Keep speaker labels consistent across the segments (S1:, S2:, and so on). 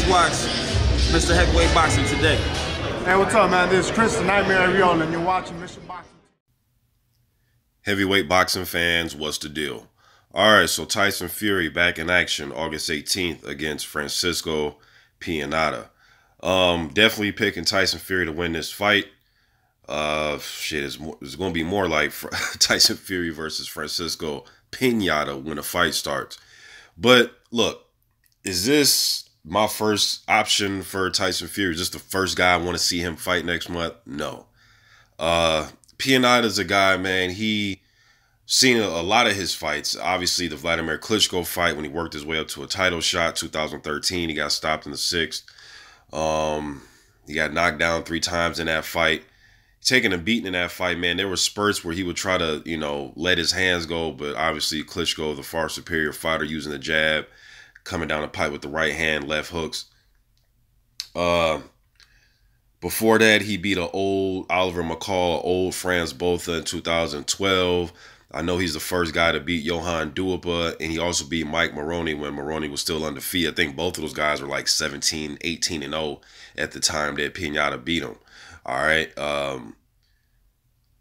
S1: watch Mr. Heavyweight Boxing today.
S2: Hey, what's up, man? This is Chris, the Nightmare Ariel, and you're watching Mission Boxing.
S3: Heavyweight boxing fans, what's the deal? Alright, so Tyson Fury back in action August 18th against Francesco Pianeta. Definitely picking Tyson Fury to win this fight. It's going to be more like Tyson Fury versus Francesco Pianeta when the fight starts. But look, is this my first option for Tyson Fury? Is this the first guy I want to see him fight next month? No. Pianeta's a guy, man, he seen a lot of his fights. Obviously, the Vladimir Klitschko fight when he worked his way up to a title shot, 2013. He got stopped in the 6th. He got knocked down 3 times in that fight. Taking a beating in that fight, man. There were spurts where he would try to, let his hands go, but obviously Klitschko, the far superior fighter, using the jab, coming down the pipe with the right hand, left hooks. Before that, he beat an old Oliver McCall, old Franz Botha in 2012. I know he's the first guy to beat Johan Duhaupas, and he also beat Mike Maroney when Maroney was still undefeated. I think both of those guys were like 17, 18-0 at the time that Pianeta beat him. All right.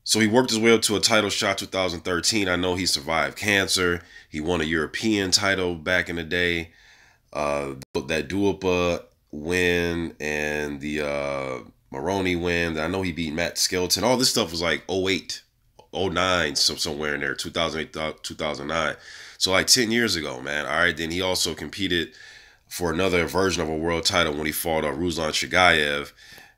S3: So he worked his way up to a title shot 2013. I know he survived cancer. He won a European title back in the day. That Duhaupas win and the Maroney win. I know he beat Matt Skelton. All this stuff was like 08, 09, somewhere in there, 2008, 2009. So like 10 years ago, man. All right. Then he also competed for another version of a world title when he fought Ruslan Chagayev.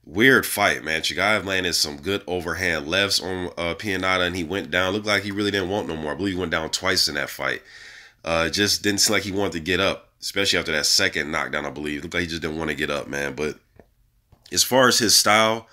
S3: Weird fight, man. Chagayev landed some good overhand lefts on Pianeta, and he went down. Looked like he really didn't want no more. I believe he went down twice in that fight. Just didn't seem like he wanted to get up, especially after that second knockdown, I believe. Looked like he just didn't want to get up, man. But as far as his style,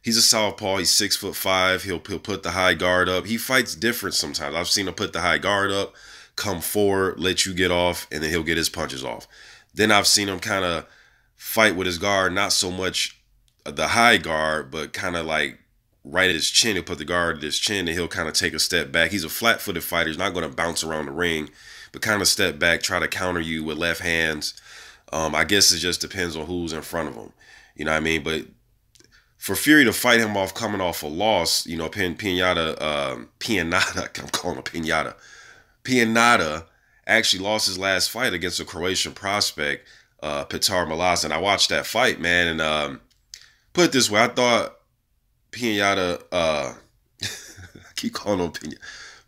S3: he's a southpaw. He's 6'5". He'll put the high guard up. He fights different sometimes. I've seen him put the high guard up, come forward, let you get off, and then he'll get his punches off. Then I've seen him kind of fight with his guard, not so much the high guard, but kind of like right at his chin. He'll put the guard at his chin, and he'll kind of take a step back. He's a flat-footed fighter. He's not going to bounce around the ring, but kind of step back, try to counter you with left hands. I guess it just depends on who's in front of him. You know what I mean? But for Fury to fight him off coming off a loss, Pianeta, I'm calling him Pianeta. Pianeta actually lost his last fight against a Croatian prospect, Petar Milas. And I watched that fight, man, and put it this way, I thought Pianeta, I keep calling him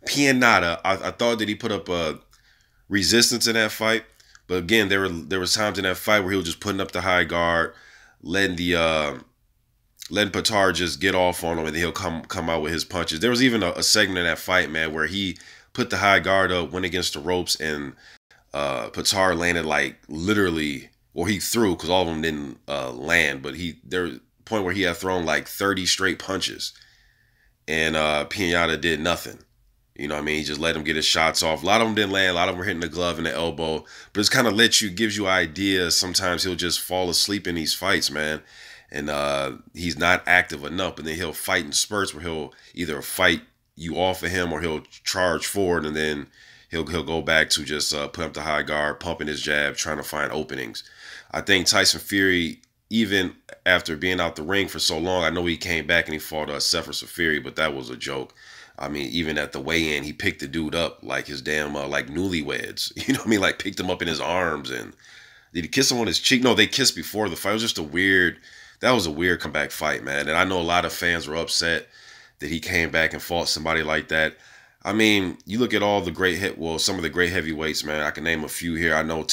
S3: Pianeta. I thought that he put up a resistance in that fight, but again, there was times in that fight where he was just putting up the high guard, letting Petar just get off on him, and then he'll come out with his punches. There was even a segment in that fight, man, where he put the high guard up, went against the ropes, and Petar landed like literally, or he threw, because all of them didn't land, but there was a point where he had thrown like 30 straight punches, and Pianeta did nothing. You know what I mean? He just let him get his shots off. A lot of them didn't land. A lot of them were hitting the glove and the elbow. But it's kind of gives you ideas. Sometimes he'll just fall asleep in these fights, man. And he's not active enough. And then he'll fight in spurts where he'll either fight you off of him or he'll charge forward, and then he'll go back to just put up the high guard, pumping his jab, trying to find openings. I think Tyson Fury, even after being out the ring for so long, I know he came back and he fought Sefer Safiri, but that was a joke. I mean, even at the weigh-in, he picked the dude up like his damn, like newlyweds. You know what I mean? Like picked him up in his arms. And did he kiss him on his cheek? No, they kissed before the fight. It was just that was a weird comeback fight, man. And I know a lot of fans were upset that he came back and fought somebody like that. I mean, you look at all the some of the great heavyweights, man. I can name a few here. I know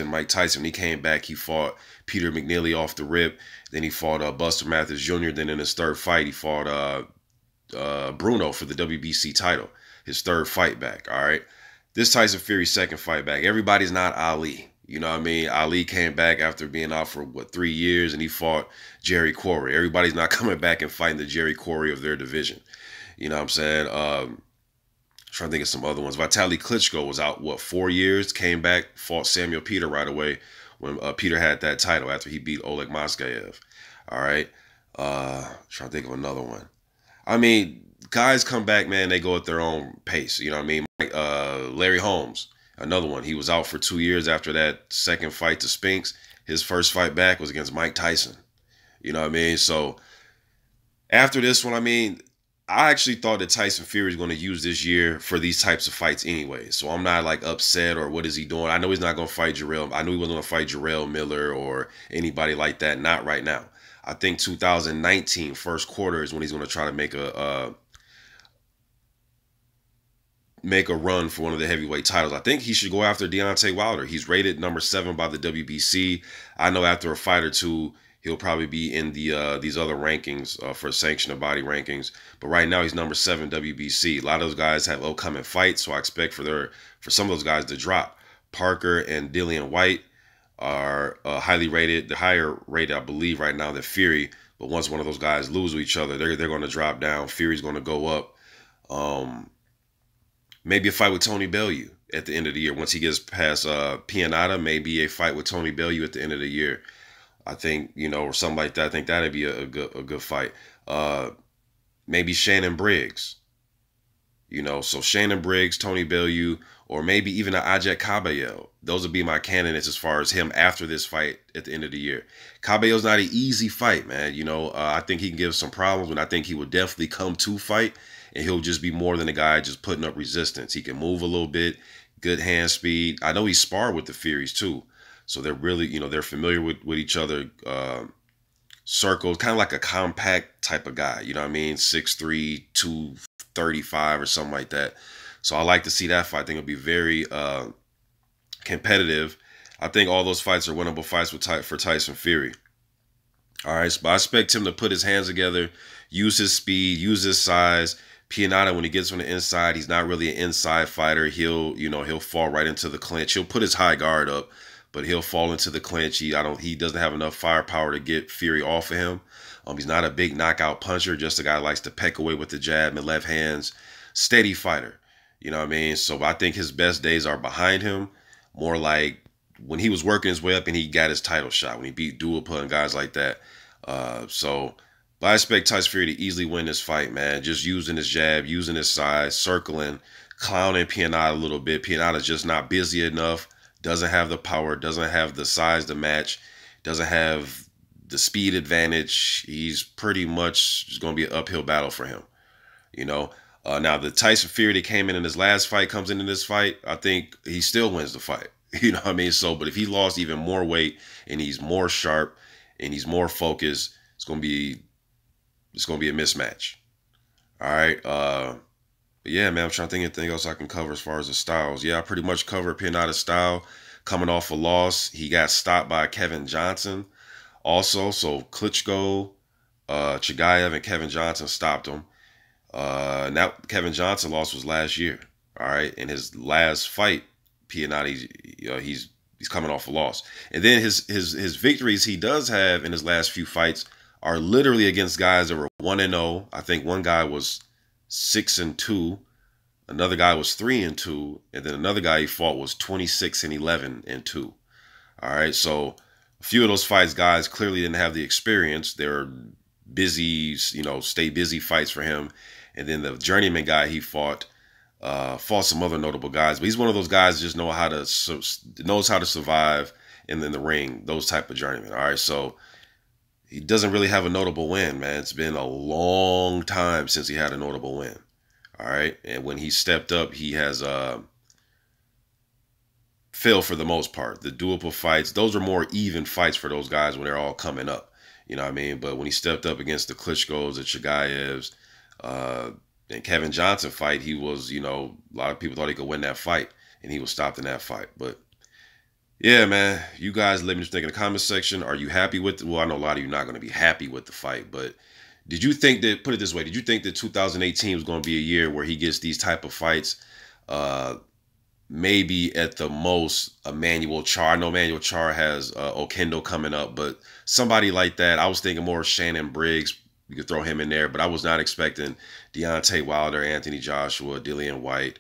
S3: Mike Tyson, when he came back, he fought Peter McNeely off the rip. Then he fought Buster Matthews Jr. Then in his third fight, he fought Bruno for the WBC title. His third fight back, all right? This Tyson Fury's second fight back. Everybody's not Ali. You know what I mean? Ali came back after being out for, 3 years, and he fought Jerry Quarry. Everybody's not coming back and fighting the Jerry Quarry of their division. You know what I'm saying? Trying to think of some other ones. Vitaly Klitschko was out, 4 years, came back, fought Samuel Peter right away when Peter had that title after he beat Oleg Moskayev. All right? Trying to think of another one. I mean, guys come back, man, they go at their own pace. You know what I mean? Larry Holmes, another one. He was out for 2 years after that second fight to Spinks. his first fight back was against Mike Tyson. You know what I mean? So after this one, I mean, I actually thought that Tyson Fury is going to use this year for these types of fights anyway. So I'm not like upset or what is he doing. I know he's not going to fight Jarrell. I knew he wasn't going to fight Jarrell Miller or anybody like that. Not right now. I think 2019 first quarter is when he's going to try to make a run for one of the heavyweight titles. I think he should go after Deontay Wilder. He's rated number 7 by the WBC. I know after a fight or two, he'll probably be in the these other rankings for sanctioned body rankings. But right now, he's number 7 WBC. A lot of those guys have upcoming fights, so I expect for some of those guys to drop. Parker and Dillian White are highly rated. They're higher rated, I believe, right now than Fury. But once one of those guys lose to each other, they're going to drop down. Fury's going to go up. Maybe a fight with Tony Bellew at the end of the year. Once he gets past Pianeta, maybe a fight with Tony Bellew at the end of the year. I think, you know, or something like that. I think that'd be a good fight. Maybe Shannon Briggs. You know, so Shannon Briggs, Tony Bellew, or maybe even an Ajak Cabello. Those would be my candidates as far as him after this fight at the end of the year. Cabello's not an easy fight, man. You know, I think he can give some problems, and I think he would definitely come to fight, and he'll just be more than a guy just putting up resistance. He can move a little bit, good hand speed. I know he sparred with the Furies too. So they're really, you know, they're familiar with each other. Circles, kind of like a compact type of guy. You know what I mean? 6'3", 235 or something like that. So I like to see that fight. I think it'll be very competitive. I think all those fights are winnable fights for Tyson Fury. All right, but I expect him to put his hands together, use his speed, use his size. Pianeta, when he gets on the inside, he's not really an inside fighter. He'll fall right into the clinch. He'll put his high guard up, but he'll fall into the clinch. He doesn't have enough firepower to get Fury off of him. He's not a big knockout puncher, just a guy who likes to peck away with the jab and left hands. Steady fighter. You know what I mean? So I think his best days are behind him. More like when he was working his way up and he got his title shot, when he beat Duhaupas and guys like that. But I expect Tyson Fury to easily win this fight, man. Just using his jab, using his size, circling, clowning Pianeta a little bit. Pianeta's just not busy enough. Doesn't have the power, doesn't have the size to match, doesn't have the speed advantage. He's pretty much just going to be an uphill battle for him. You know, now the Tyson Fury that came in his last fight comes into this fight, I think he still wins the fight. You know what I mean? So, but if he lost even more weight and he's more sharp and he's more focused, it's going to be a mismatch. All right. Yeah, man, I'm trying to think of anything else I can cover as far as the styles. Yeah, I pretty much covered Pianeta's style. Coming off a loss, he got stopped by Kevin Johnson also. So Klitschko, Chigaev, and Kevin Johnson stopped him. Now Kevin Johnson loss was last year. All right, in his last fight, Pianeta, he's coming off a loss. And then his victories he does have in his last few fights are literally against guys that were 1-0. I think one guy was 6-2, another guy was 3-2, and then another guy he fought was 26-11-2. All right, so a few of those fights, guys clearly didn't have the experience. They were busy, stay busy fights for him. And then the journeyman guy he fought some other notable guys, but he's one of those guys that just knows how to survive in the ring. Those type of journeymen. All right, so he doesn't really have a notable win, man. It's been a long time since he had a notable win. All right. And when he stepped up, he has failed for the most part. The Duhaupas fights, those are more even fights for those guys when they're all coming up. You know what I mean? But when he stepped up against the Klitschkos, the Chigaevs, and Kevin Johnson fight, he was, a lot of people thought he could win that fight, and he was stopped in that fight. But yeah, man, you guys let me know in the comment section. Are you happy with well, I know a lot of you are not going to be happy with the fight, but did you think that, put it this way, did you think that 2018 was going to be a year where he gets these type of fights? Maybe at the most, Emmanuel Char. I know Emmanuel Char has Okendo coming up, but somebody like that. I was thinking more Shannon Briggs. You could throw him in there, but I was not expecting Deontay Wilder, Anthony Joshua, Dillian White,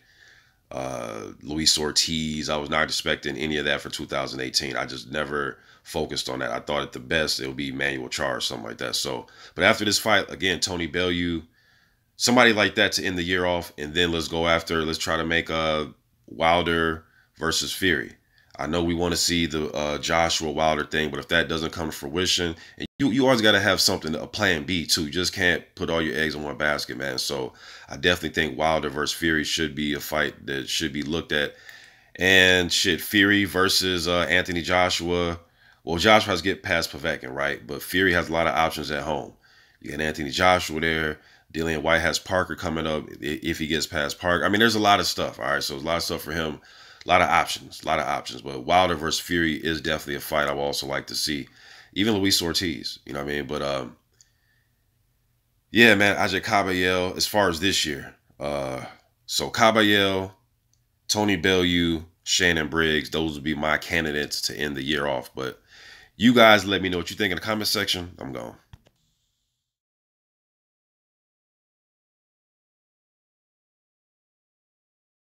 S3: Luis Ortiz. I was not expecting any of that for 2018. I just never focused on that. I thought at the best it would be Emmanuel Char or something like that. So, but after this fight, again, Tony Bellew, somebody like that to end the year off, and then let's try to make a Wilder versus Fury. I know we want to see the Joshua Wilder thing, but if that doesn't come to fruition, and you always got to have something, a plan B too. You just can't put all your eggs in one basket, man. So I definitely think Wilder versus Fury should be a fight that should be looked at. And shit, Fury versus Anthony Joshua. Well, Joshua has to get past Povetkin, right? But Fury has a lot of options at home. You got Anthony Joshua there. Dillian White has Parker coming up if he gets past Parker. I mean, there's a lot of stuff. All right, so there's a lot of stuff for him. A lot of options. A lot of options. But Wilder versus Fury is definitely a fight I would also like to see. Even Luis Ortiz. You know what I mean? But yeah, man, Ajay Caballel, as far as this year. So Caballel, Tony Bellew, Shannon Briggs, those would be my candidates to end the year off. But you guys let me know what you think in the comment section. I'm gone.